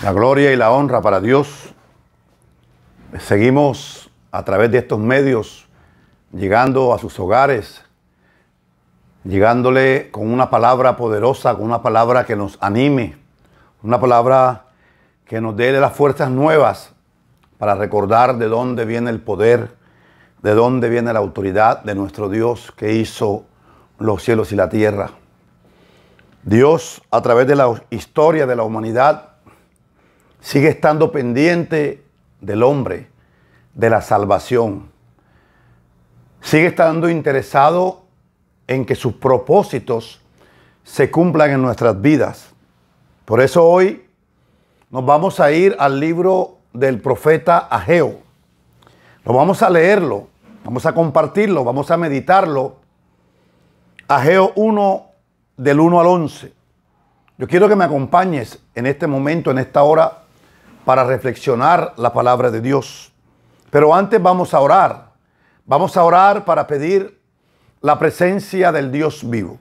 La gloria y la honra para Dios. Seguimos a través de estos medios llegando a sus hogares, llegándole con una palabra poderosa, con una palabra que nos anime, una palabra que nos dé las fuerzas nuevas para recordar de dónde viene el poder, de dónde viene la autoridad de nuestro Dios que hizo los cielos y la tierra. Dios, a través de la historia de la humanidad, sigue estando pendiente del hombre, de la salvación. Sigue estando interesado en que sus propósitos se cumplan en nuestras vidas. Por eso hoy nos vamos a ir al libro del profeta Ageo. Lo vamos a leerlo, vamos a compartirlo, vamos a meditarlo. Ageo 1, del 1 al 11. Yo quiero que me acompañes en este momento, en esta hora, para reflexionar la palabra de Dios. Pero antes vamos a orar. Vamos a orar para pedir la presencia del Dios vivo.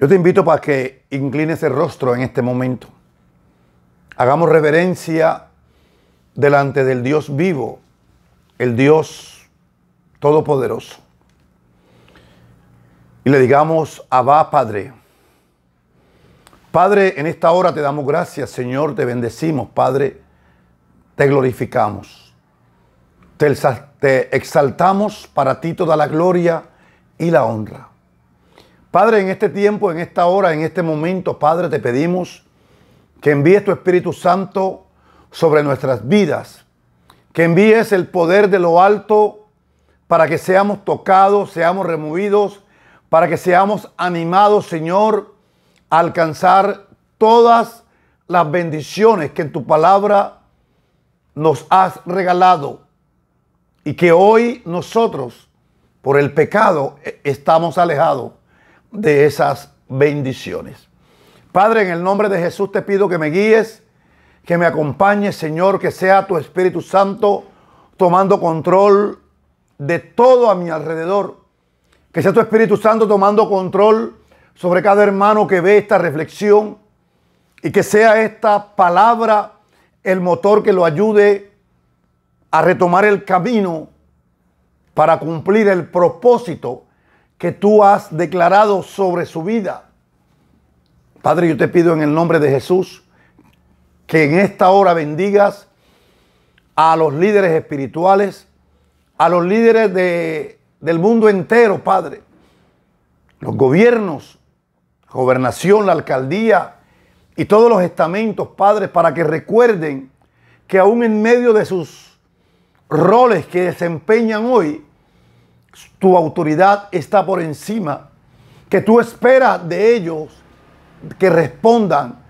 Yo te invito para que inclines el rostro en este momento. Hagamos reverencia delante del Dios vivo, el Dios todopoderoso. Y le digamos: Abba, Padre. Padre, en esta hora te damos gracias, Señor, te bendecimos, Padre, te glorificamos. Te exaltamos, para ti toda la gloria y la honra. Padre, en este tiempo, en esta hora, en este momento, Padre, te pedimos que envíes tu Espíritu Santo sobre nuestras vidas, que envíes el poder de lo alto para que seamos tocados, seamos removidos, para que seamos animados, Señor, a alcanzar todas las bendiciones que en tu palabra nos has regalado y que hoy nosotros, por el pecado, estamos alejados de esas bendiciones. Padre, en el nombre de Jesús te pido que me guíes, que me acompañes, Señor, que sea tu Espíritu Santo tomando control de todo a mi alrededor. Que sea tu Espíritu Santo tomando control sobre cada hermano que ve esta reflexión y que sea esta palabra el motor que lo ayude a retomar el camino para cumplir el propósito que tú has declarado sobre su vida. Padre, yo te pido en el nombre de Jesús que en esta hora bendigas a los líderes espirituales, a los líderes del mundo entero, Padre, los gobiernos, gobernación, la alcaldía y todos los estamentos, Padre, para que recuerden que aún en medio de sus roles que desempeñan hoy, tu autoridad está por encima, que tú esperas de ellos que respondan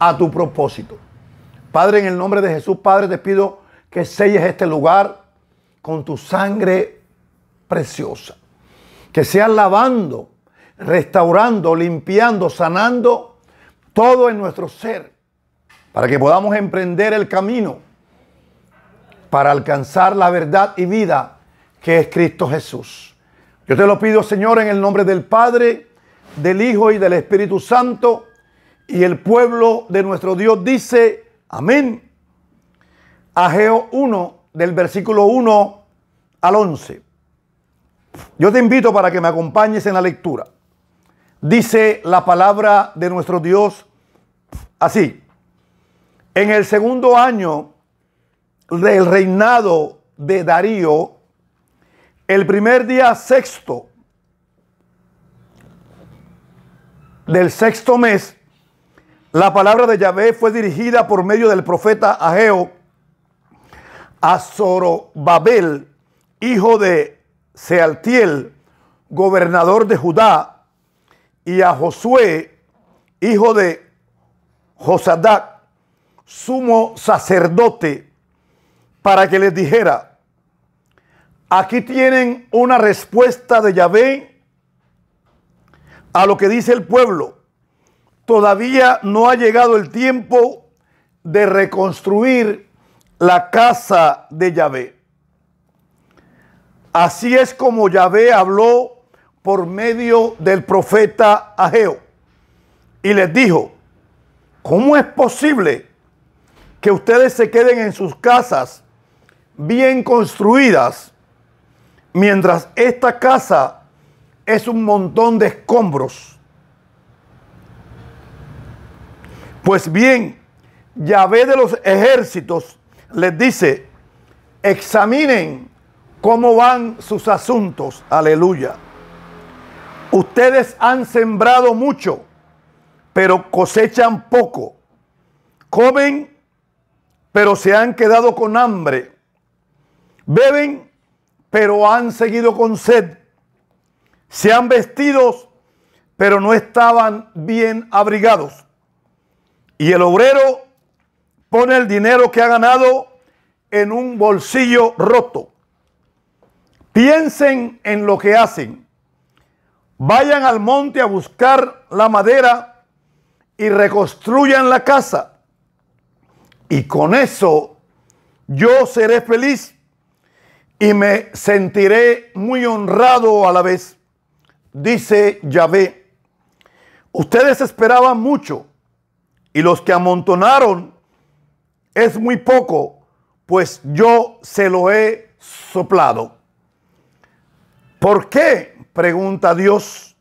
a tu propósito. Padre, en el nombre de Jesús, Padre, te pido que selles este lugar con tu sangre preciosa, que seas lavando, restaurando, limpiando, sanando todo en nuestro ser, para que podamos emprender el camino para alcanzar la verdad y vida que es Cristo Jesús. Yo te lo pido, Señor, en el nombre del Padre, del Hijo y del Espíritu Santo, y el pueblo de nuestro Dios dice: amén. Ageo 1, del versículo 1 al 11. Yo te invito para que me acompañes en la lectura. Dice la palabra de nuestro Dios así: en el segundo año del reinado de Darío, el primer día sexto del sexto mes, la palabra de Yahvé fue dirigida por medio del profeta Ageo a Zorobabel, hijo de Sealtiel, gobernador de Judá, y a Josué, hijo de Josadac, sumo sacerdote, para que les dijera: aquí tienen una respuesta de Yahvé a lo que dice el pueblo. Todavía no ha llegado el tiempo de reconstruir la casa de Yahvé. Así es como Yahvé habló por medio del profeta Ageo y les dijo: ¿cómo es posible que ustedes se queden en sus casas bien construidas, mientras esta casa es un montón de escombros. Pues bien, Yahvé de los ejércitos les dice: examinen cómo van sus asuntos. Aleluya. Ustedes han sembrado mucho, pero cosechan poco. Comen, pero se han quedado con hambre. Beben, pero han seguido con sed. Se han vestido, pero no estaban bien abrigados. Y el obrero pone el dinero que ha ganado en un bolsillo roto. Piensen en lo que hacen. Vayan al monte a buscar la madera y reconstruyan la casa. Y con eso yo seré feliz y me sentiré muy honrado a la vez, dice Yahvé. Ustedes esperaban mucho y los que amontonaron es muy poco, pues yo se lo he soplado. ¿Por qué?, pregunta Dios.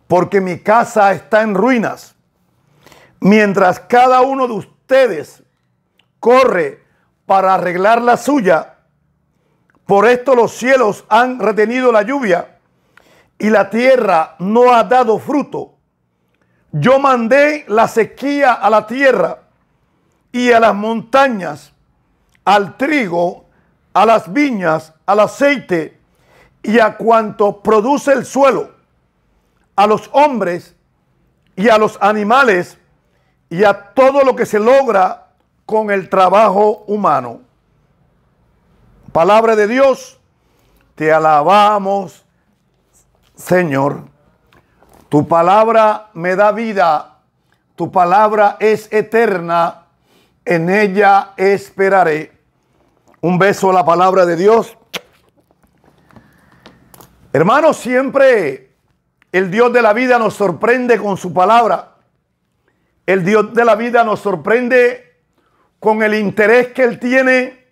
Porque mi casa está en ruinas, mientras cada uno de ustedes corre para arreglar la suya. Por esto los cielos han retenido la lluvia y la tierra no ha dado fruto. Yo mandé la sequía a la tierra y a las montañas, al trigo, a las viñas, al aceite y a cuanto produce el suelo, a los hombres y a los animales y a todo lo que se logra con el trabajo humano. Palabra de Dios, te alabamos, Señor. Tu palabra me da vida, tu palabra es eterna, en ella esperaré. Un beso a la palabra de Dios. Hermanos, siempre el Dios de la vida nos sorprende con su palabra. El Dios de la vida nos sorprende con el interés que Él tiene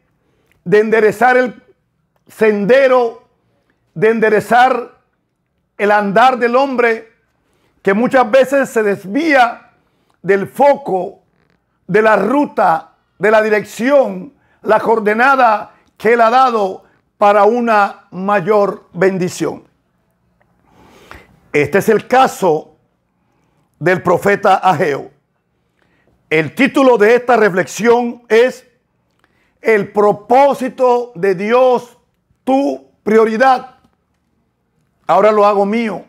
de enderezar el sendero, de enderezar el andar del hombre, que muchas veces se desvía del foco, de la ruta, de la dirección, la coordenada que Él ha dado para una mayor bendición. Este es el caso del profeta Ageo. El título de esta reflexión es: el propósito de Dios, tu prioridad. Ahora lo hago mío.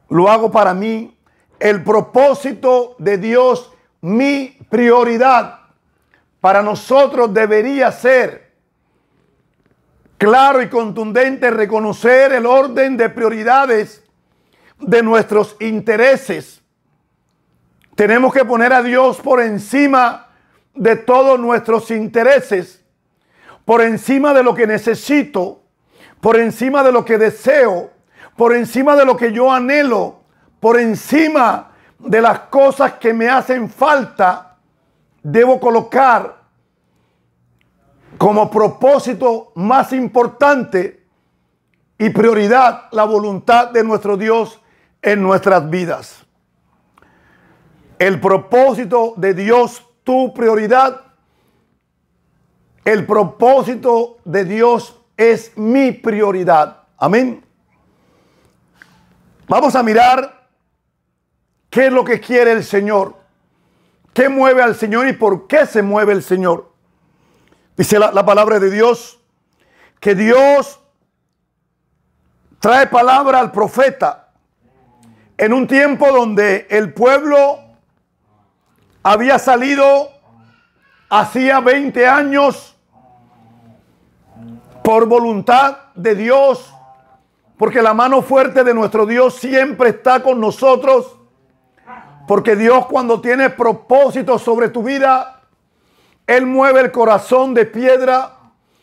Lo hago para mí. El propósito de Dios, mi prioridad. Para nosotros debería ser claro y contundente reconocer el orden de prioridades de nuestros intereses. Tenemos que poner a Dios por encima de todos nuestros intereses, por encima de lo que necesito, por encima de lo que deseo, por encima de lo que yo anhelo, por encima de las cosas que me hacen falta. Debo colocar como propósito más importante y prioridad la voluntad de nuestro Dios en nuestras vidas. El propósito de Dios, tu prioridad. El propósito de Dios es mi prioridad. Amén. Vamos a mirar qué es lo que quiere el Señor. ¿Qué mueve al Señor y por qué se mueve el Señor? Dice la palabra de Dios que Dios trae palabra al profeta en un tiempo donde el pueblo había salido hacía 20 años por voluntad de Dios, porque la mano fuerte de nuestro Dios siempre está con nosotros, porque Dios, cuando tiene propósitos sobre tu vida, Él mueve el corazón de piedra,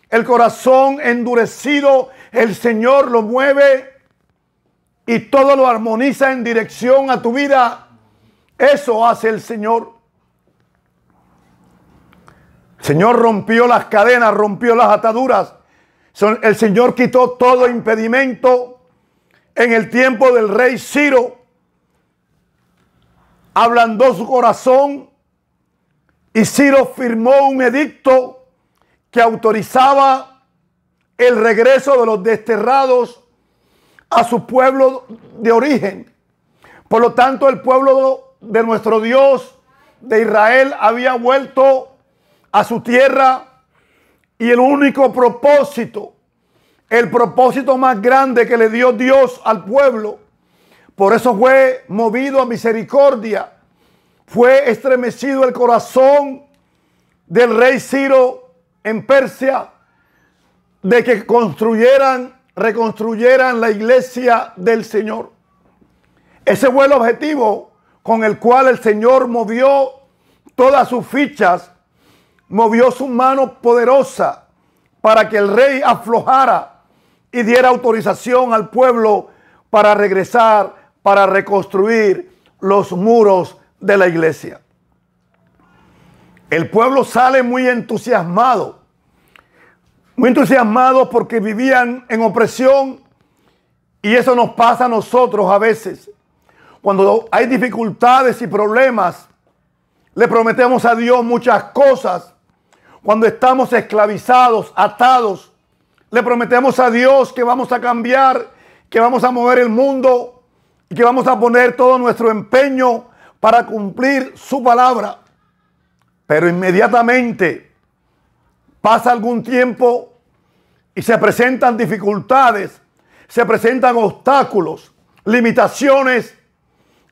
el corazón endurecido, el Señor lo mueve y todo lo armoniza en dirección a tu vida. Eso hace el Señor. Señor rompió las cadenas, rompió las ataduras. El Señor quitó todo impedimento en el tiempo del rey Ciro. Ablandó su corazón y Ciro firmó un edicto que autorizaba el regreso de los desterrados a su pueblo de origen. Por lo tanto, el pueblo de nuestro Dios, de Israel, había vuelto a su tierra, y el único propósito, el propósito más grande que le dio Dios al pueblo, por eso fue movido a misericordia, fue estremecido el corazón del rey Ciro en Persia, de que reconstruyeran la iglesia del Señor. Ese fue el objetivo con el cual el Señor movió todas sus fichas, movió su mano poderosa para que el rey aflojara y diera autorización al pueblo para regresar, para reconstruir los muros de la iglesia. El pueblo sale muy entusiasmado porque vivían en opresión, y eso nos pasa a nosotros a veces. Cuando hay dificultades y problemas, le prometemos a Dios muchas cosas. Cuando estamos esclavizados, atados, le prometemos a Dios que vamos a cambiar, que vamos a mover el mundo y que vamos a poner todo nuestro empeño para cumplir su palabra. Pero inmediatamente pasa algún tiempo y se presentan dificultades, se presentan obstáculos, limitaciones.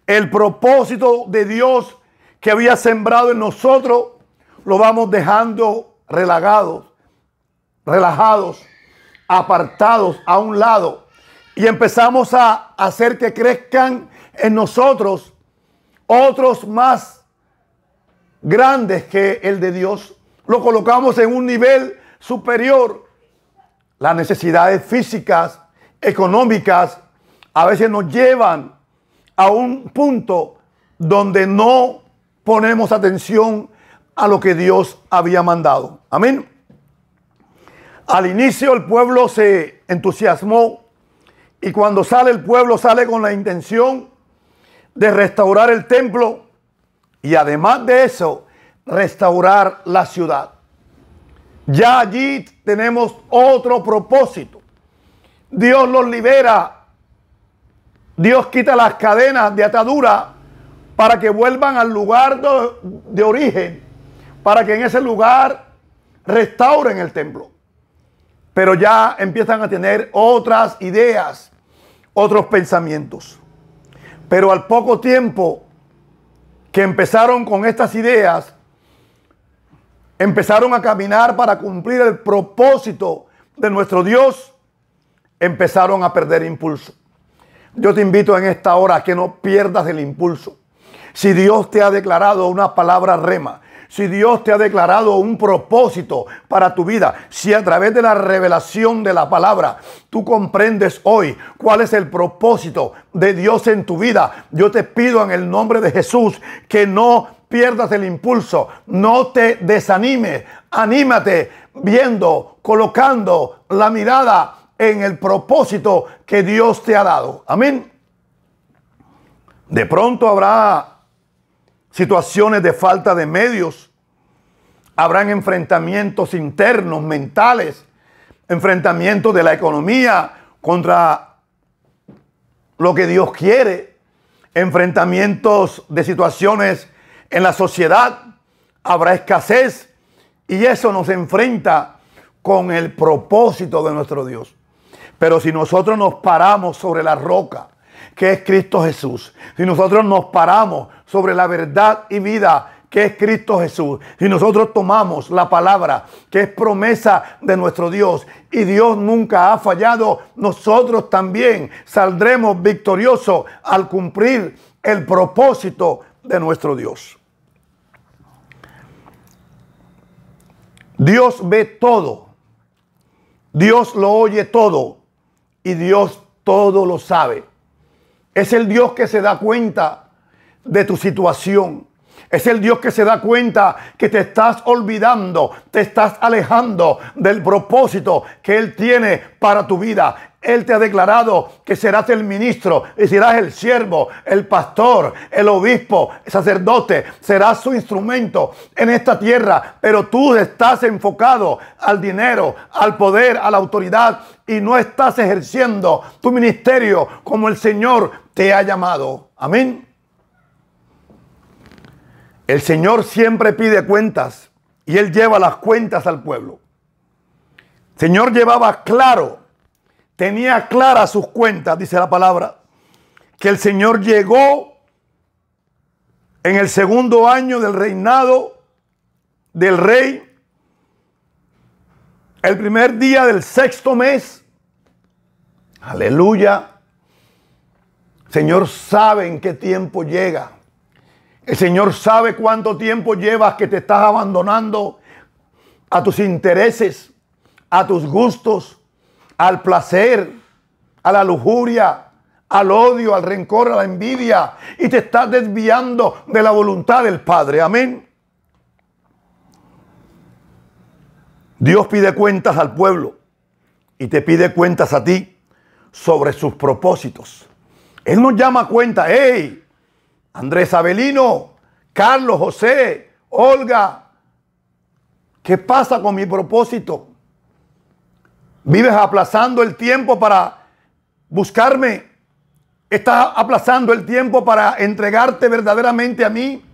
El propósito de Dios que había sembrado en nosotros lo vamos dejando relajados, apartados a un lado, y empezamos a hacer que crezcan en nosotros otros más grandes que el de Dios. Lo colocamos en un nivel superior. Las necesidades físicas, económicas, a veces nos llevan a un punto donde no ponemos atención a lo que Dios había mandado. Amén. Al inicio el pueblo se entusiasmó, y cuando sale el pueblo sale con la intención de restaurar el templo y además de eso restaurar la ciudad. Ya allí tenemos otro propósito. Dios los libera. Dios quita las cadenas de atadura para que vuelvan al lugar de origen, para que en ese lugar restauren el templo. Pero ya empiezan a tener otras ideas, otros pensamientos. Pero al poco tiempo que empezaron con estas ideas, empezaron a caminar para cumplir el propósito de nuestro Dios, empezaron a perder impulso. Yo te invito en esta hora a que no pierdas el impulso. Si Dios te ha declarado una palabra rema, si Dios te ha declarado un propósito para tu vida, si a través de la revelación de la palabra tú comprendes hoy cuál es el propósito de Dios en tu vida, yo te pido en el nombre de Jesús que no pierdas el impulso, no te desanimes, anímate viendo, colocando la mirada en el propósito que Dios te ha dado. Amén. De pronto habrá situaciones de falta de medios, habrán enfrentamientos internos, mentales, enfrentamientos de la economía contra lo que Dios quiere, enfrentamientos de situaciones en la sociedad, habrá escasez, y eso nos enfrenta con el propósito de nuestro Dios. Pero si nosotros nos paramos sobre la roca, que es Cristo Jesús, si nosotros nos paramos sobre la verdad y vida, que es Cristo Jesús, si nosotros tomamos la palabra, que es promesa de nuestro Dios, y Dios nunca ha fallado, nosotros también saldremos victoriosos al cumplir el propósito de nuestro Dios. Dios ve todo, Dios lo oye todo, y Dios todo lo sabe. Es el Dios que se da cuenta de tu situación. Es el Dios que se da cuenta que te estás olvidando, te estás alejando del propósito que Él tiene para tu vida. Él te ha declarado que serás el ministro y serás el siervo, el pastor, el obispo, el sacerdote. Serás su instrumento en esta tierra. Pero tú estás enfocado al dinero, al poder, a la autoridad y no estás ejerciendo tu ministerio como el Señor te ha llamado. Amén. El Señor siempre pide cuentas y Él lleva las cuentas al pueblo. El Señor llevaba claro, tenía claras sus cuentas, dice la palabra, que el Señor llegó en el segundo año del reinado del rey, el primer día del sexto mes. Aleluya. El Señor sabe en qué tiempo llega. El Señor sabe cuánto tiempo llevas que te estás abandonando a tus intereses, a tus gustos, al placer, a la lujuria, al odio, al rencor, a la envidia, y te estás desviando de la voluntad del Padre. Amén. Dios pide cuentas al pueblo y te pide cuentas a ti sobre sus propósitos. Él nos llama a cuenta. ¡Hey! Andrés Avelino, Carlos, José, Olga, ¿qué pasa con mi propósito? ¿Vives aplazando el tiempo para buscarme? ¿Estás aplazando el tiempo para entregarte verdaderamente a mí?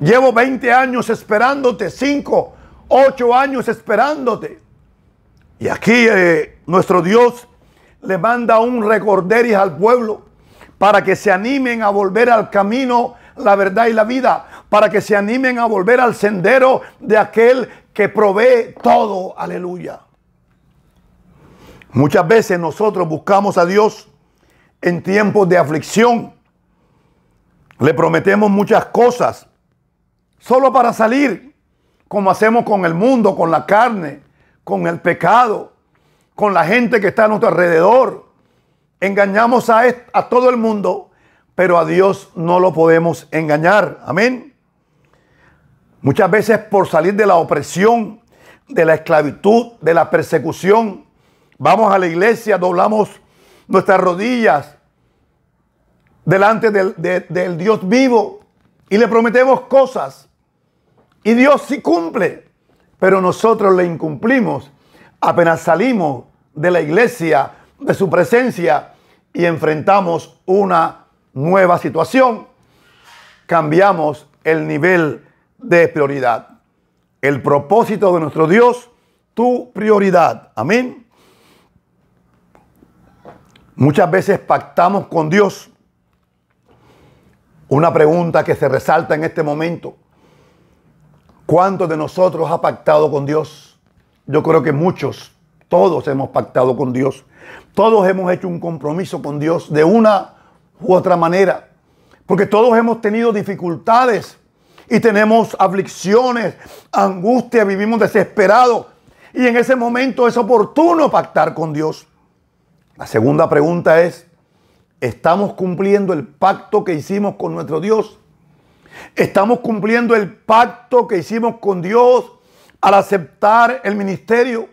Llevo 20 años esperándote, 5, 8 años esperándote. Y aquí nuestro Dios le manda un recorderis al pueblo para que se animen a volver al camino, la verdad y la vida, para que se animen a volver al sendero de aquel que provee todo. Aleluya. Muchas veces nosotros buscamos a Dios en tiempos de aflicción. Le prometemos muchas cosas solo para salir, como hacemos con el mundo, con la carne, con el pecado, con la gente que está a nuestro alrededor. Engañamos a todo el mundo, pero a Dios no lo podemos engañar. Amén. Muchas veces por salir de la opresión, de la esclavitud, de la persecución, vamos a la iglesia, doblamos nuestras rodillas delante del Dios vivo y le prometemos cosas. Y Dios sí cumple, pero nosotros le incumplimos apenas salimos de la iglesia, de su presencia, y enfrentamos una nueva situación. Cambiamos el nivel de prioridad. El propósito de nuestro Dios, tu prioridad. Amén. Muchas veces pactamos con Dios. Una pregunta que se resalta en este momento: ¿cuántos de nosotros ha pactado con Dios? Yo creo que muchos, todos hemos pactado con Dios. Todos hemos hecho un compromiso con Dios de una u otra manera. Porque todos hemos tenido dificultades y tenemos aflicciones, angustia, vivimos desesperados. Y en ese momento es oportuno pactar con Dios. La segunda pregunta es: ¿estamos cumpliendo el pacto que hicimos con nuestro Dios? ¿Estamos cumpliendo el pacto que hicimos con Dios al aceptar el ministerio?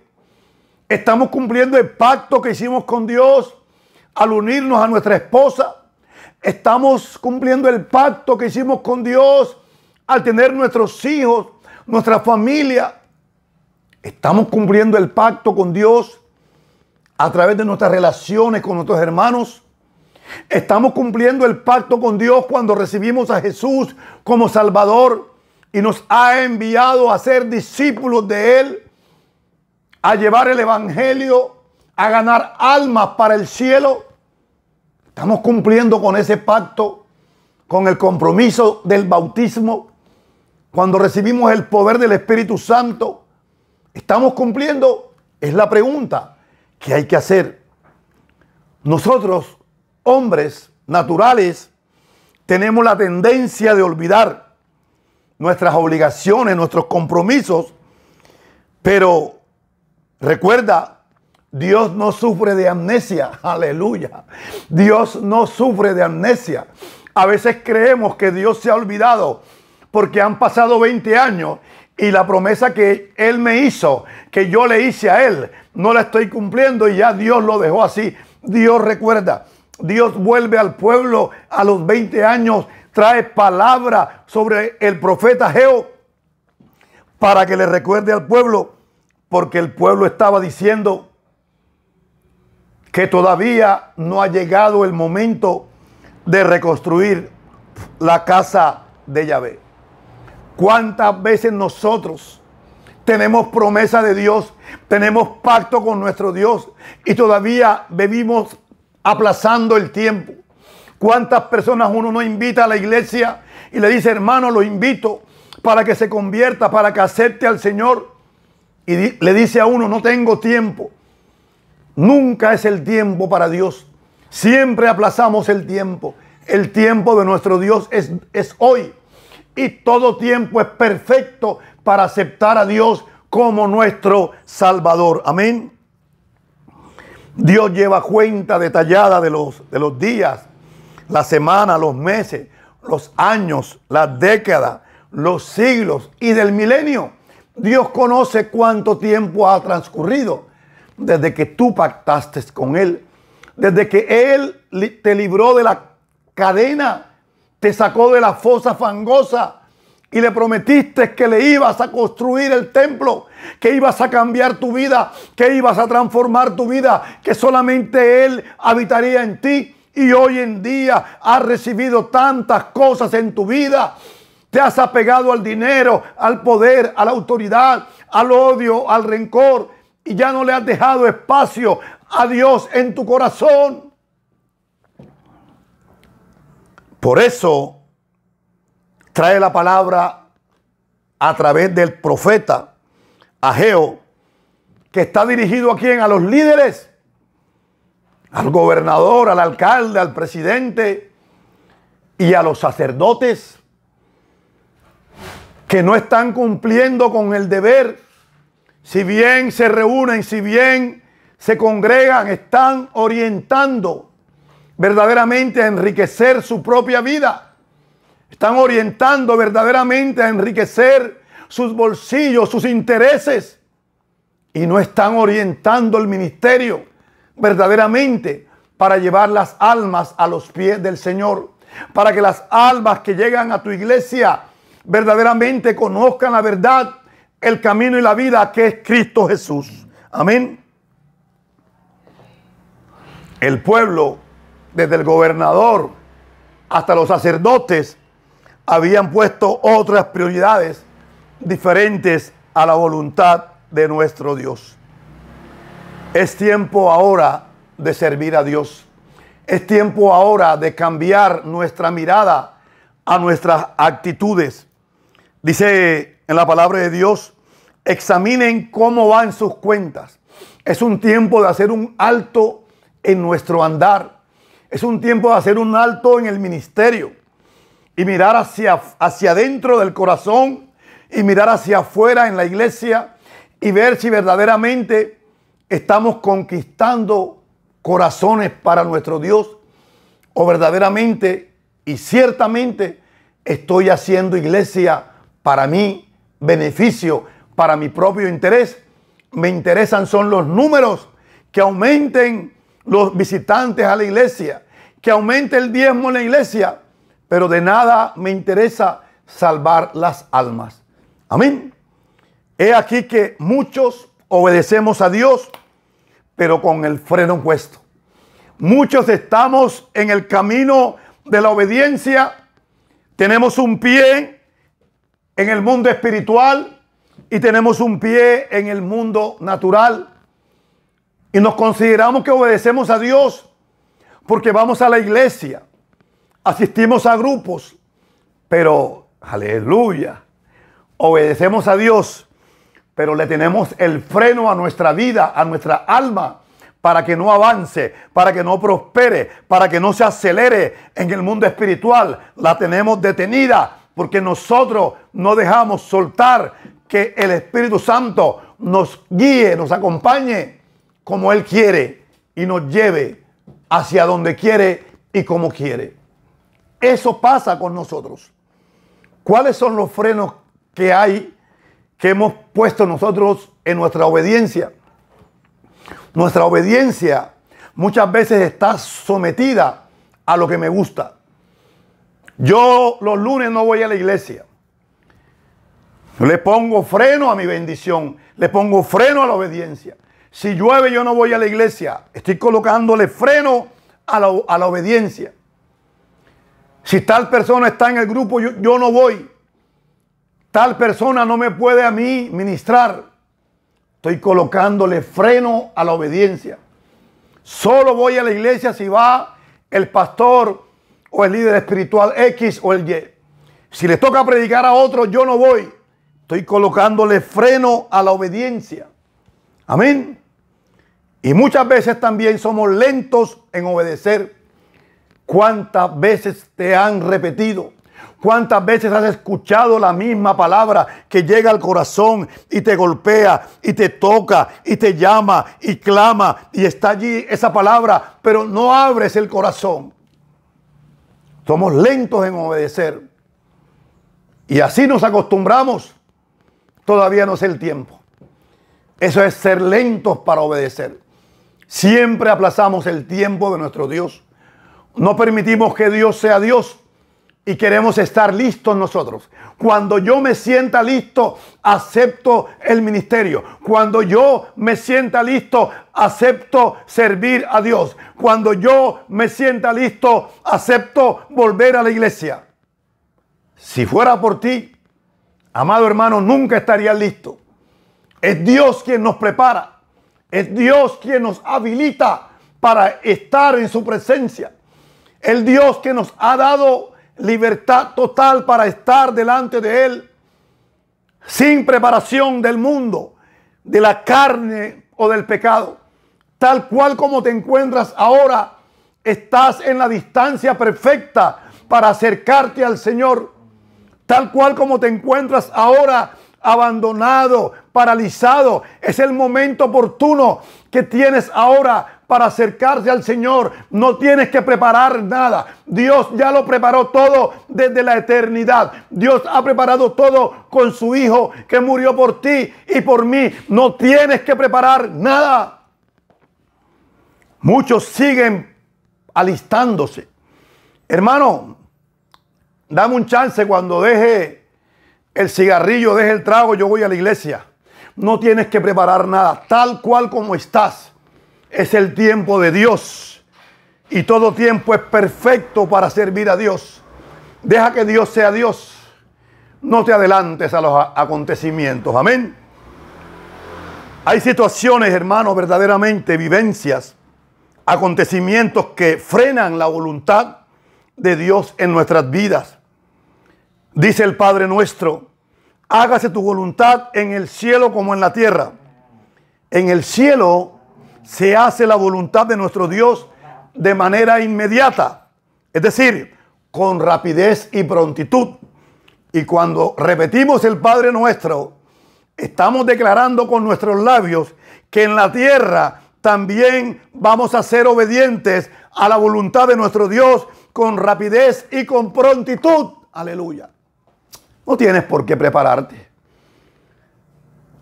¿Estamos cumpliendo el pacto que hicimos con Dios al unirnos a nuestra esposa? ¿Estamos cumpliendo el pacto que hicimos con Dios al tener nuestros hijos, nuestra familia? ¿Estamos cumpliendo el pacto con Dios a través de nuestras relaciones con nuestros hermanos? ¿Estamos cumpliendo el pacto con Dios cuando recibimos a Jesús como Salvador y nos ha enviado a ser discípulos de Él, a llevar el evangelio, a ganar almas para el cielo? Estamos cumpliendo con ese pacto, con el compromiso del bautismo, cuando recibimos el poder del Espíritu Santo. ¿Estamos cumpliendo? Es la pregunta que hay que hacer. Nosotros, hombres naturales, tenemos la tendencia de olvidar nuestras obligaciones, nuestros compromisos, pero recuerda, Dios no sufre de amnesia. Aleluya. Dios no sufre de amnesia. A veces creemos que Dios se ha olvidado porque han pasado 20 años y la promesa que Él me hizo, que yo le hice a Él, no la estoy cumpliendo y ya Dios lo dejó así. Dios recuerda, Dios vuelve al pueblo a los 20 años, trae palabra sobre el profeta Ageo para que le recuerde al pueblo, porque el pueblo estaba diciendo que todavía no ha llegado el momento de reconstruir la casa de Yahvé. ¿Cuántas veces nosotros tenemos promesa de Dios, tenemos pacto con nuestro Dios y todavía vivimos aplazando el tiempo? ¿Cuántas personas uno no invita a la iglesia y le dice, hermano, lo invito para que se convierta, para que acepte al Señor? Y le dice a uno, no tengo tiempo. Nunca es el tiempo para Dios. Siempre aplazamos el tiempo. El tiempo de nuestro Dios es hoy. Y todo tiempo es perfecto para aceptar a Dios como nuestro Salvador. Amén. Dios lleva cuenta detallada de los días, la semana, los meses, los años, las décadas, los siglos y del milenio. Dios conoce cuánto tiempo ha transcurrido desde que tú pactaste con Él, desde que Él te libró de la cadena, te sacó de la fosa fangosa y le prometiste que le ibas a construir el templo, que ibas a cambiar tu vida, que ibas a transformar tu vida, que solamente Él habitaría en ti. Y hoy en día has recibido tantas cosas en tu vida. Te has apegado al dinero, al poder, a la autoridad, al odio, al rencor, y ya no le has dejado espacio a Dios en tu corazón. Por eso trae la palabra a través del profeta Ageo, que está dirigido a quién, a los líderes, al gobernador, al alcalde, al presidente y a los sacerdotes que no están cumpliendo con el deber. Si bien se reúnen, si bien se congregan, están orientando verdaderamente a enriquecer su propia vida. Están orientando verdaderamente a enriquecer sus bolsillos, sus intereses. Y no están orientando el ministerio verdaderamente para llevar las almas a los pies del Señor. Para que las almas que llegan a tu iglesia verdaderamente conozcan la verdad, el camino y la vida que es Cristo Jesús. Amén. El pueblo, desde el gobernador hasta los sacerdotes, habían puesto otras prioridades diferentes a la voluntad de nuestro Dios. Es tiempo ahora de servir a Dios. Es tiempo ahora de cambiar nuestra mirada a nuestras actitudes. Dice en la palabra de Dios, examinen cómo van sus cuentas. Es un tiempo de hacer un alto en nuestro andar. Es un tiempo de hacer un alto en el ministerio y mirar hacia adentro del corazón y mirar hacia afuera en la iglesia y ver si verdaderamente estamos conquistando corazones para nuestro Dios o verdaderamente y ciertamente estoy haciendo iglesia para mi beneficio, para mi propio interés. Me interesan son los números, que aumenten los visitantes a la iglesia, que aumente el diezmo en la iglesia, pero de nada me interesa salvar las almas. Amén. He aquí que muchos obedecemos a Dios, pero con el freno puesto. Muchos estamos en el camino de la obediencia. Tenemos un pie en el mundo espiritual y tenemos un pie en el mundo natural. Y nos consideramos que obedecemos a Dios porque vamos a la iglesia, asistimos a grupos, pero aleluya, obedecemos a Dios, pero le tenemos el freno a nuestra vida, a nuestra alma, para que no avance, para que no prospere, para que no se acelere en el mundo espiritual. La tenemos detenida porque nosotros no dejamos soltar que el Espíritu Santo nos guíe, nos acompañe como Él quiere y nos lleve hacia donde quiere y como quiere. Eso pasa con nosotros. ¿Cuáles son los frenos que hay, que hemos puesto nosotros en nuestra obediencia? Nuestra obediencia muchas veces está sometida a lo que me gusta. Yo los lunes no voy a la iglesia. Le pongo freno a mi bendición. Le pongo freno a la obediencia. Si llueve yo no voy a la iglesia. Estoy colocándole freno a la obediencia. Si tal persona está en el grupo, yo no voy. Tal persona no me puede a mí ministrar. Estoy colocándole freno a la obediencia. Solo voy a la iglesia si va el pastor o el líder espiritual X o el Y. Si le toca predicar a otro, yo no voy. Estoy colocándole freno a la obediencia. Amén. Y muchas veces también somos lentos en obedecer. ¿Cuántas veces te han repetido? ¿Cuántas veces has escuchado la misma palabra que llega al corazón y te golpea y te toca y te llama y clama y está allí esa palabra, pero no abres el corazón? Somos lentos en obedecer. Y así nos acostumbramos. Todavía no es el tiempo. Eso es ser lentos para obedecer. Siempre aplazamos el tiempo de nuestro Dios. No permitimos que Dios sea Dios y queremos estar listos nosotros. Cuando yo me sienta listo, acepto el ministerio. Cuando yo me sienta listo, acepto servir a Dios. Cuando yo me sienta listo, acepto volver a la iglesia. Si fuera por ti, amado hermano, nunca estaría listo. Es Dios quien nos prepara. Es Dios quien nos habilita para estar en su presencia. El Dios que nos ha dado libertad total para estar delante de Él, sin preparación del mundo, de la carne o del pecado. Tal cual como te encuentras ahora, estás en la distancia perfecta para acercarte al Señor. Tal cual como te encuentras ahora, abandonado, paralizado, es el momento oportuno que tienes ahora para acercarse al Señor. No tienes que preparar nada. Dios ya lo preparó todo desde la eternidad. Dios ha preparado todo con su Hijo que murió por ti y por mí. No tienes que preparar nada. Muchos siguen alistándose. Hermano, dame un chance cuando deje el cigarrillo, deje el trago, yo voy a la iglesia. No tienes que preparar nada. Tal cual como estás. Es el tiempo de Dios. Y todo tiempo es perfecto para servir a Dios. Deja que Dios sea Dios. No te adelantes a los acontecimientos. Amén. Hay situaciones, hermanos, verdaderamente vivencias, acontecimientos que frenan la voluntad de Dios en nuestras vidas. Dice el Padre nuestro: hágase tu voluntad en el cielo como en la tierra. En el cielo se hace la voluntad de nuestro Dios de manera inmediata, es decir, con rapidez y prontitud. Y cuando repetimos el Padre nuestro, estamos declarando con nuestros labios que en la tierra también vamos a ser obedientes a la voluntad de nuestro Dios con rapidez y con prontitud. Aleluya. No tienes por qué prepararte.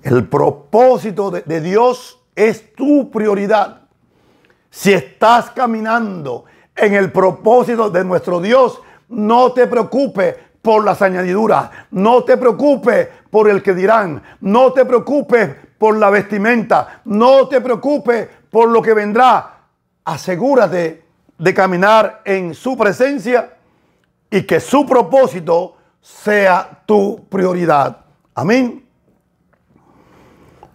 El propósito de Dios es tu prioridad. Si estás caminando en el propósito de nuestro Dios, no te preocupes por las añadiduras. No te preocupes por el que dirán. No te preocupes por la vestimenta. No te preocupes por lo que vendrá. Asegúrate de caminar en su presencia y que su propósito sea tu prioridad. Amén.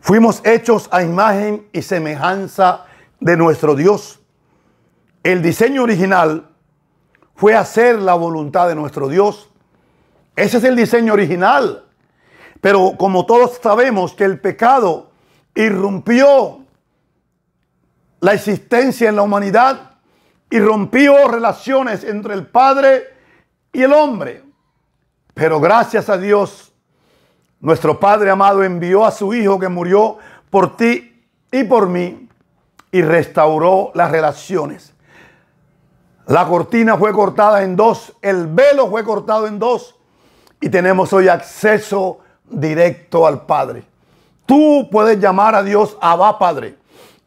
Fuimos hechos a imagen y semejanza de nuestro Dios. El diseño original fue hacer la voluntad de nuestro Dios. Ese es el diseño original. Pero como todos sabemos que el pecado irrumpió la existencia en la humanidad y rompió relaciones entre el Padre y el hombre. Pero gracias a Dios, nuestro Padre amado envió a su Hijo que murió por ti y por mí y restauró las relaciones. La cortina fue cortada en dos, el velo fue cortado en dos y tenemos hoy acceso directo al Padre. Tú puedes llamar a Dios Abba Padre,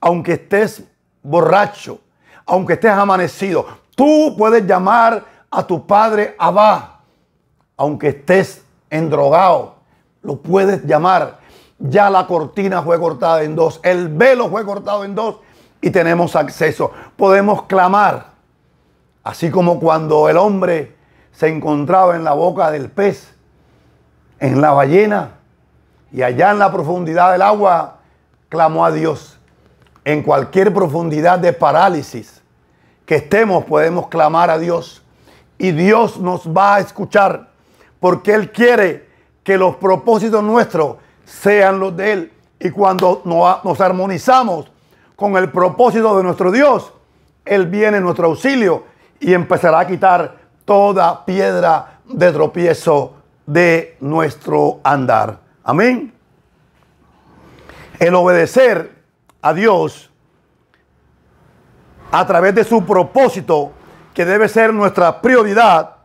aunque estés borracho, aunque estés amanecido. Tú puedes llamar a tu Padre Abba, aunque estés endrogado. Lo puedes llamar. Ya la cortina fue cortada en dos, el velo fue cortado en dos y tenemos acceso. Podemos clamar, así como cuando el hombre se encontraba en la boca del pez, en la ballena, y allá en la profundidad del agua clamó a Dios. En cualquier profundidad de parálisis que estemos, podemos clamar a Dios y Dios nos va a escuchar, porque Él quiere que los propósitos nuestros sean los de Él. Y cuando nos armonizamos con el propósito de nuestro Dios, Él viene en nuestro auxilio y empezará a quitar toda piedra de tropiezo de nuestro andar. Amén. El obedecer a Dios a través de su propósito, que debe ser nuestra prioridad,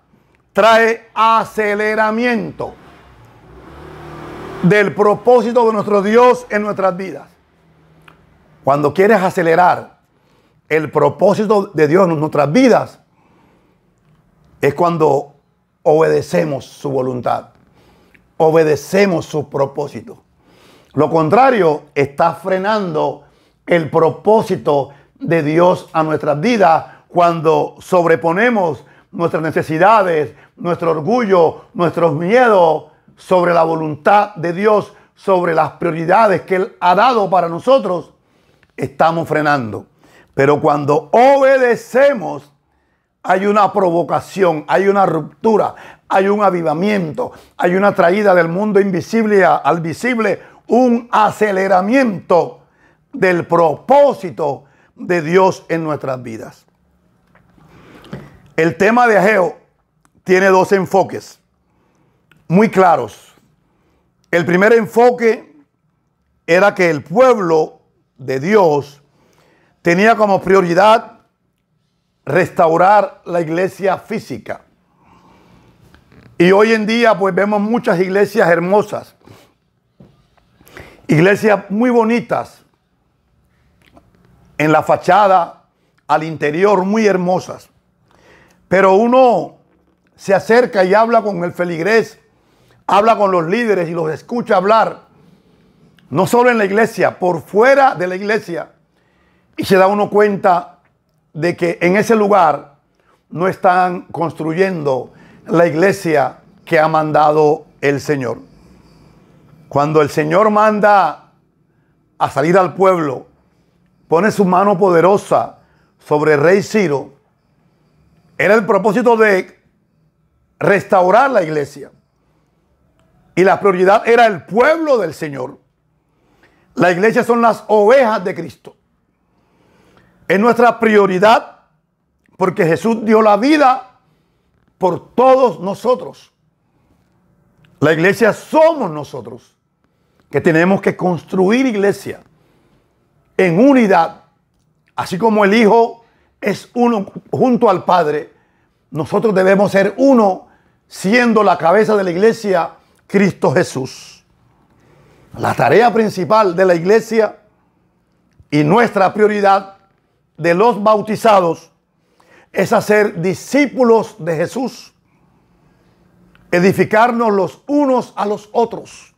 trae aceleramiento del propósito de nuestro Dios en nuestras vidas. Cuando quieres acelerar el propósito de Dios en nuestras vidas, es cuando obedecemos su voluntad, obedecemos su propósito. Lo contrario está frenando el propósito de Dios a nuestras vidas cuando sobreponemos nuestras necesidades, nuestro orgullo, nuestros miedos sobre la voluntad de Dios, sobre las prioridades que Él ha dado para nosotros. Estamos frenando. Pero cuando obedecemos, hay una provocación, hay una ruptura, hay un avivamiento, hay una traída del mundo invisible al visible, un aceleramiento del propósito de Dios en nuestras vidas. El tema de Ageo tiene dos enfoques muy claros. El primer enfoque era que el pueblo de Dios tenía como prioridad restaurar la iglesia física. Y hoy en día pues vemos muchas iglesias hermosas, iglesias muy bonitas, en la fachada, al interior muy hermosas. Pero uno se acerca y habla con el feligrés, habla con los líderes y los escucha hablar, no solo en la iglesia, por fuera de la iglesia, y se da uno cuenta de que en ese lugar no están construyendo la iglesia que ha mandado el Señor. Cuando el Señor manda a salir al pueblo, pone su mano poderosa sobre el rey Ciro, era el propósito de restaurar la iglesia. Y la prioridad era el pueblo del Señor. La iglesia son las ovejas de Cristo. Es nuestra prioridad porque Jesús dio la vida por todos nosotros. La iglesia somos nosotros, que tenemos que construir iglesia en unidad. Así como el Hijo es uno junto al Padre, nosotros debemos ser uno, siendo la cabeza de la iglesia Cristo Jesús. La tarea principal de la iglesia y nuestra prioridad de los bautizados es hacer discípulos de Jesús, edificarnos los unos a los otros.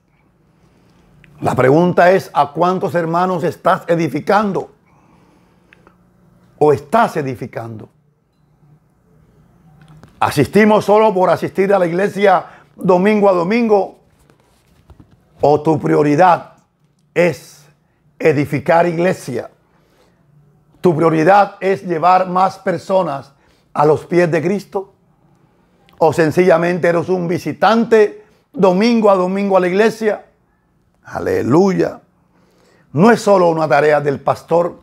La pregunta es: ¿a cuántos hermanos estás edificando? ¿O estás edificando? ¿Asistimos solo por asistir a la iglesia domingo a domingo? ¿O tu prioridad es edificar iglesia? ¿Tu prioridad es llevar más personas a los pies de Cristo? ¿O sencillamente eres un visitante domingo a domingo a la iglesia? Aleluya. No es solo una tarea del pastor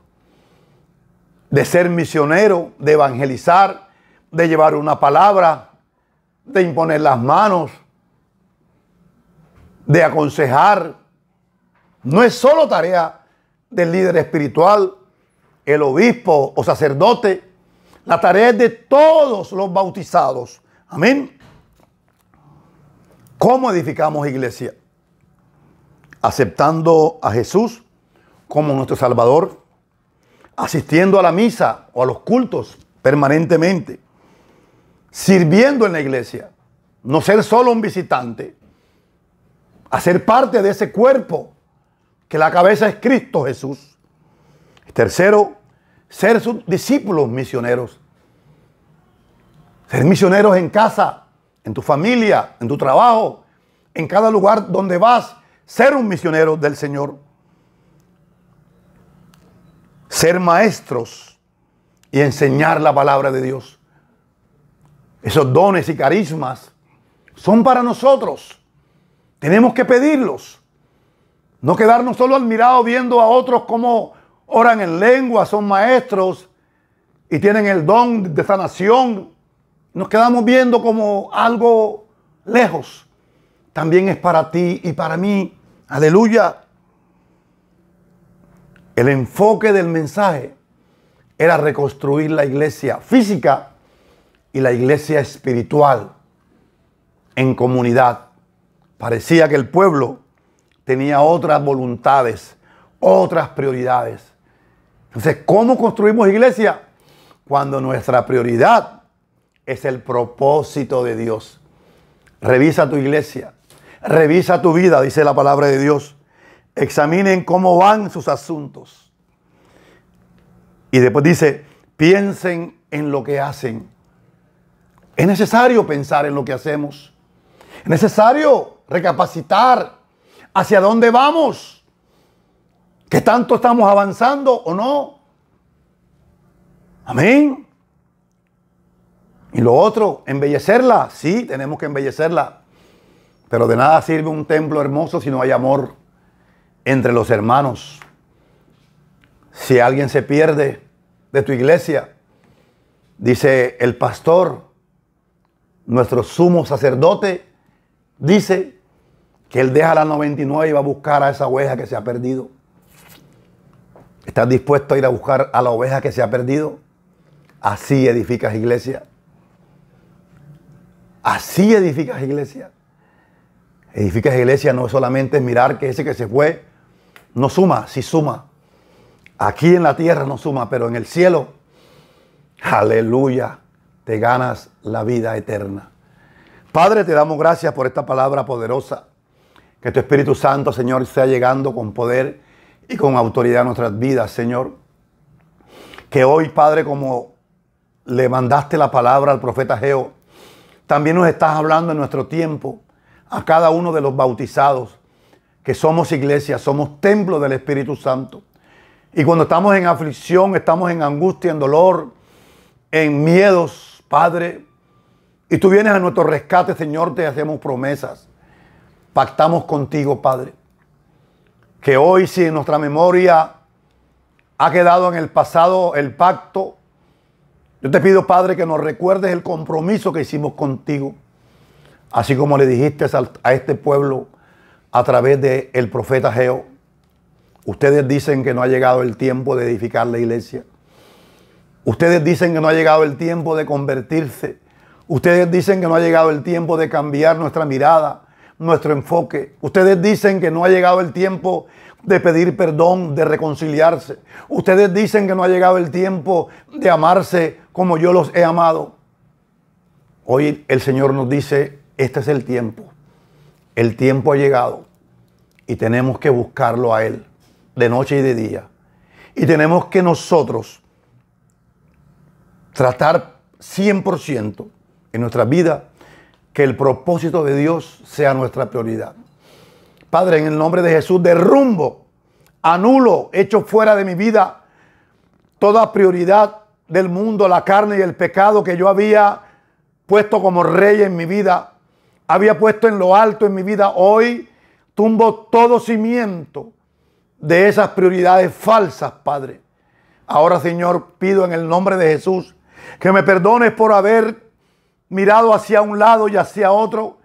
de ser misionero, de evangelizar, de llevar una palabra, de imponer las manos, de aconsejar. No es solo tarea del líder espiritual, el obispo o sacerdote. La tarea es de todos los bautizados. Amén. ¿Cómo edificamos iglesia? Aceptando a Jesús como nuestro Salvador, asistiendo a la misa o a los cultos permanentemente, sirviendo en la iglesia, no ser solo un visitante, hacer parte de ese cuerpo que la cabeza es Cristo Jesús. Tercero, ser sus discípulos misioneros. Ser misioneros en casa, en tu familia, en tu trabajo, en cada lugar donde vas. Ser un misionero del Señor. Ser maestros y enseñar la palabra de Dios. Esos dones y carismas son para nosotros. Tenemos que pedirlos. No quedarnos solo admirados viendo a otros cómo oran en lengua, son maestros y tienen el don de sanación. Nos quedamos viendo como algo lejos. También es para ti y para mí. Aleluya. El enfoque del mensaje era reconstruir la iglesia física y la iglesia espiritual en comunidad. Parecía que el pueblo tenía otras voluntades, otras prioridades. Entonces, ¿cómo construimos iglesia? Cuando nuestra prioridad es el propósito de Dios. Revisa tu iglesia, revisa tu vida, dice la palabra de Dios. Examinen cómo van sus asuntos. Y después dice, piensen en lo que hacen. Es necesario pensar en lo que hacemos. Es necesario recapacitar hacia dónde vamos. ¿Qué tanto estamos avanzando o no? Amén. Y lo otro, embellecerla. Sí, tenemos que embellecerla. Pero de nada sirve un templo hermoso si no hay amor entre los hermanos. Si alguien se pierde de tu iglesia, dice el pastor, nuestro sumo sacerdote, dice que él deja la 99 y va a buscar a esa oveja que se ha perdido. ¿Estás dispuesto a ir a buscar a la oveja que se ha perdido? Así edificas iglesia. Así edificas iglesia. Edificas iglesia no es solamente mirar que ese que se fue no suma, sí suma. Aquí en la tierra no suma, pero en el cielo, aleluya, te ganas la vida eterna. Padre, te damos gracias por esta palabra poderosa. Que tu Espíritu Santo, Señor, sea llegando con poder y con autoridad a nuestras vidas, Señor. Que hoy, Padre, como le mandaste la palabra al profeta Ageo, también nos estás hablando en nuestro tiempo a cada uno de los bautizados, que somos iglesia, somos templo del Espíritu Santo. Y cuando estamos en aflicción, estamos en angustia, en dolor, en miedos, Padre, y tú vienes a nuestro rescate, Señor, te hacemos promesas. Pactamos contigo, Padre, que hoy, si en nuestra memoria ha quedado en el pasado el pacto, yo te pido, Padre, que nos recuerdes el compromiso que hicimos contigo, así como le dijiste a este pueblo a través del profeta Ageo. Ustedes dicen que no ha llegado el tiempo de edificar la iglesia. Ustedes dicen que no ha llegado el tiempo de convertirse. Ustedes dicen que no ha llegado el tiempo de cambiar nuestra mirada, nuestro enfoque. Ustedes dicen que no ha llegado el tiempo de pedir perdón, de reconciliarse. Ustedes dicen que no ha llegado el tiempo de amarse como yo los he amado. Hoy el Señor nos dice, este es el tiempo. El tiempo ha llegado y tenemos que buscarlo a Él de noche y de día. Y tenemos que nosotros tratar 100% en nuestra vida que el propósito de Dios sea nuestra prioridad. Padre, en el nombre de Jesús, derrumbo, anulo, echo fuera de mi vida toda prioridad del mundo, la carne y el pecado que yo había puesto como rey en mi vida, había puesto en lo alto en mi vida. Hoy tumbo todo cimiento de esas prioridades falsas, Padre. Ahora, Señor, pido en el nombre de Jesús que me perdones por haber mirado hacia un lado y hacia otro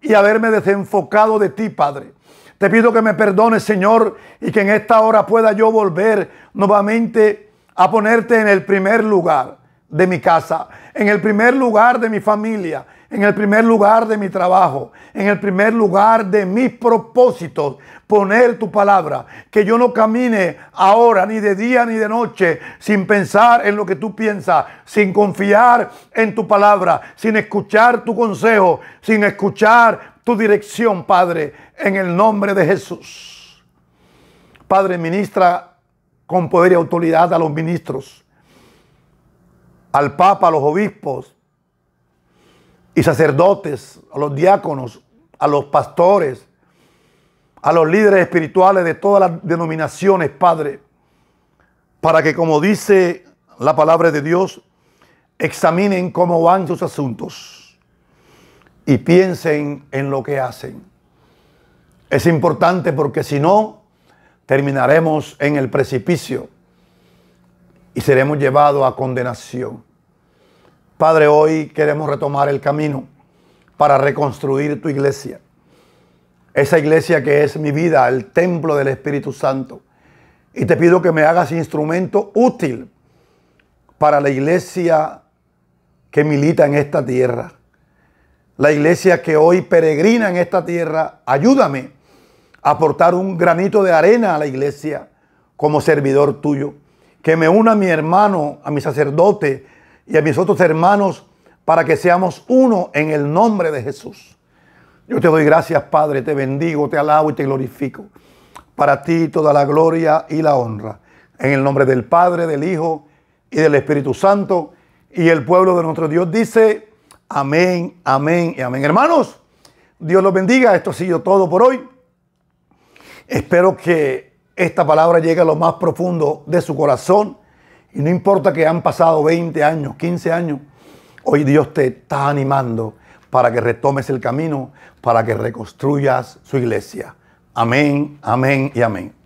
y haberme desenfocado de ti, Padre. Te pido que me perdones, Señor, y que en esta hora pueda yo volver nuevamente a ponerte en el primer lugar. de mi casa, en el primer lugar de mi familia, en el primer lugar de mi trabajo, en el primer lugar de mis propósitos, poner tu palabra. Que yo no camine ahora, ni de día ni de noche, sin pensar en lo que tú piensas, sin confiar en tu palabra, sin escuchar tu consejo, sin escuchar tu dirección, Padre, en el nombre de Jesús. Padre, ministra con poder y autoridad a los ministros, al Papa, a los obispos y sacerdotes, a los diáconos, a los pastores, a los líderes espirituales de todas las denominaciones, Padre, para que, como dice la palabra de Dios, examinen cómo van sus asuntos y piensen en lo que hacen. Es importante porque si no, terminaremos en el precipicio y seremos llevados a condenación. Padre, hoy queremos retomar el camino para reconstruir tu iglesia. Esa iglesia que es mi vida, el templo del Espíritu Santo. Y te pido que me hagas instrumento útil para la iglesia que milita en esta tierra. La iglesia que hoy peregrina en esta tierra. Ayúdame a aportar un granito de arena a la iglesia como servidor tuyo. Que me una a mi hermano, a mi sacerdote y a mis otros hermanos para que seamos uno en el nombre de Jesús. Yo te doy gracias, Padre, te bendigo, te alabo y te glorifico. Para ti toda la gloria y la honra. En el nombre del Padre, del Hijo y del Espíritu Santo. Y el pueblo de nuestro Dios dice amén, amén y amén. Hermanos, Dios los bendiga. Esto ha sido todo por hoy. Espero que esta palabra llegue a lo más profundo de su corazón. Y no importa que han pasado 20 años, 15 años. Hoy Dios te está animando para que retomes el camino, para que reconstruyas su iglesia. Amén, amén y amén.